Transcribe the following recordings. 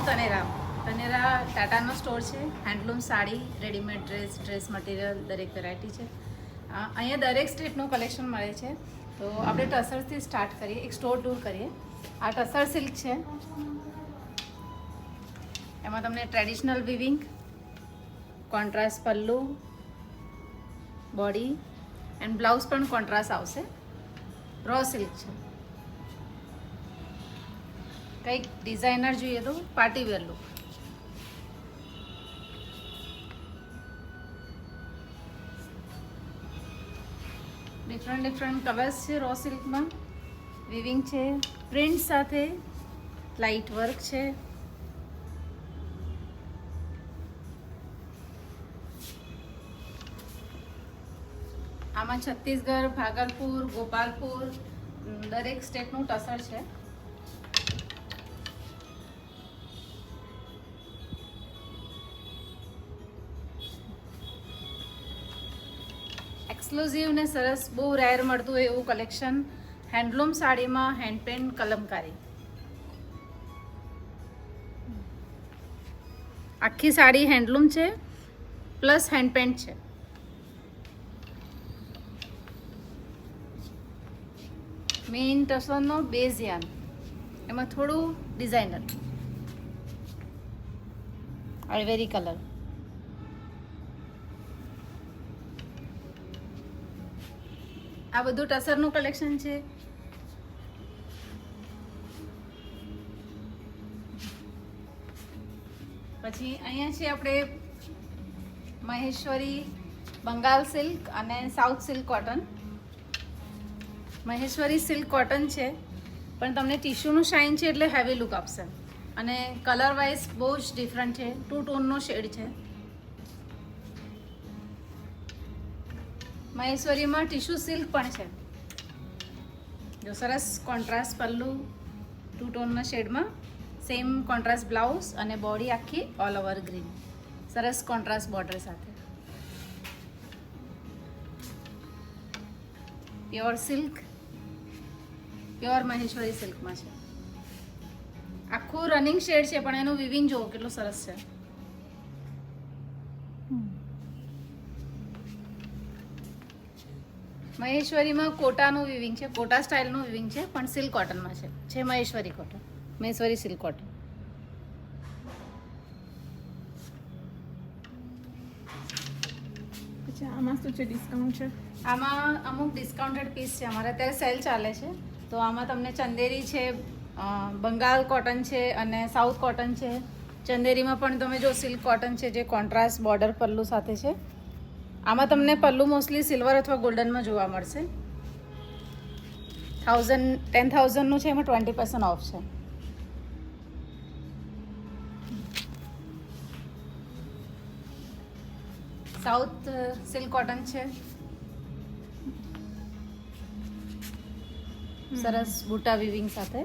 તનેરા ટાટાનો store છે. Handloom sari, readymade dress material દરેક variety છે. અહીંયા દરેક સ્ટેટનું કલેક્શન મળે છે. તો આપણે ટસરથી સ્ટાર્ટ કરીએ, એક સ્ટોર ટૂર કરીએ. આ ટસર સિલ્ક છે. એમાં તમને traditional weaving, contrast pallu, body and blouse પણ કોન્ટ્રાસ્ટ આવશે. રો સિલ્ક છે. કંઈક ડિઝાઇનર જોઈએ તો party wear look. Different colours છે રો સિલ્કમાં. વિવિંગ છે, પ્રિન્ટ સાથે લાઇટ વર્ક છે. આમાં છત્તીસગઢ, ભાગલપુર, ગોપાલપુર દરેક સ્ટેટનું ટસર છે. એક્સક્લુઝિવ ને સરસ, બહુ રેર મળતું એવું કલેક્શન. હેન્ડલૂમ સાડીમાં હેન્ડ પેઇન્ટ કલમકારી. આખી સાડી હેન્ડલૂમ છે પ્લસ હેન્ડ પેઇન્ટ છે. મેઇન ટસરનો બેઝ યાન, એમાં થોડું ડિઝાઇનર અળવેરી કલર. આ બધું ટસરનું કલેક્શન છે. પછી અહીંયા છે આપણે મહેશ્વરી બંગાળ સિલ્ક અને south silk cotton. Maheshwari silk cotton છે, પણ તમને ટીશ્યુનું શાઇન છે એટલે હેવી લુક આપશે. અને કલર વાઇઝ બહુ જ ડિફરન્ટ છે. 2 ટોનનો શેડ છે. મહેશ્વરીમાં ટીશ્યુ સિલ્ક પણ છે. જો સરસ કોન્ટ્રાસ્ટ પલ્લુ 2 ટોનના શેડમાં, સેમ કોન્ટ્રાસ્ટ બ્લાઉઝ અને બોડી આખી ઓલ ઓવર ગ્રીન, સરસ કોન્ટ્રાસ્ટ બોર્ડર સાથે. પ્યોર સિલ્ક, પ્યોર મહેશ્વરી સિલ્કમાં છે. આખું રનિંગ શેડ છે, પણ એનું વિવિંગ જુઓ કેટલું સરસ છે. મહેશ્વરીમાં કોટાનું વિવિંગ છે, કોટા સ્ટાઇલનું વિવિંગ છે, પણ સિલ્ક કોટનમાં છે Maheshwari cotton, Maheshwari silk cotton. પછી આમાં શું છે ડિસ્કાઉન્ટ છે? આમાં અમુક ડિસ્કાઉન્ટેડ પીસ છે. અમારે અત્યારે સેલ ચાલે છે, તો આમાં તમને ચંદેરી છે, બંગાળ કોટન છે અને સાઉથ કોટન છે. ચંદેરીમાં પણ તમે જો સિલ્ક કોટન છે, જે કોન્ટ્રાસ્ટ બોર્ડર પલ્લુ સાથે છે. આમાં તમને પલ્લુ મોસ્ટલી સિલ્વર અથવા ગોલ્ડનમાં જોવા મળશે. 10,000નું છે, એમાં 20% ઓફ છે. સાઉથ સિલ્ક કોટન છે, સરસ બુટા વિવિંગ સાથે.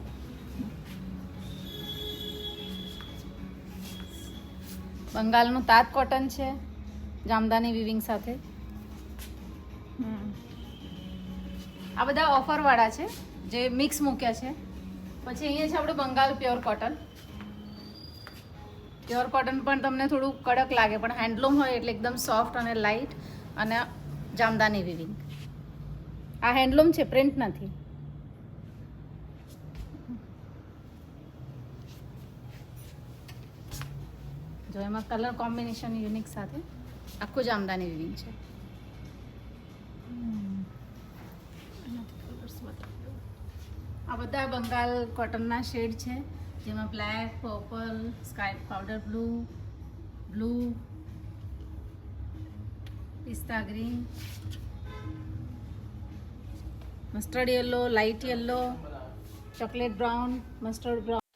બંગાળનું તાત કોટન છે, જામદાની વિવિંગ સાથે. આ બધા ઓફર વાળા છે જે મિક્સ મૂક્યા છે. પછી અહીંયા છે આપણે Bengal pure cotton. Pure cotton પણ તમને થોડું કડક લાગે, પણ હેન્ડલૂમ હોય એટલે એકદમ સોફ્ટ અને લાઇટ, અને જામદાની વિવિંગ. આ હેન્ડલૂમ છે, પ્રિન્ટ નથી. જો એમાં કલર કોમ્બિનેશન યુનિક સાથે આખું જામદાની વિવિંગ છે. આ બધા બંગાળ કોટનના શેડ છે, જેમાં black, purple, sky powder blue, પિસ્તા green, mustard yellow, light yellow, chocolate brown, mustard brown.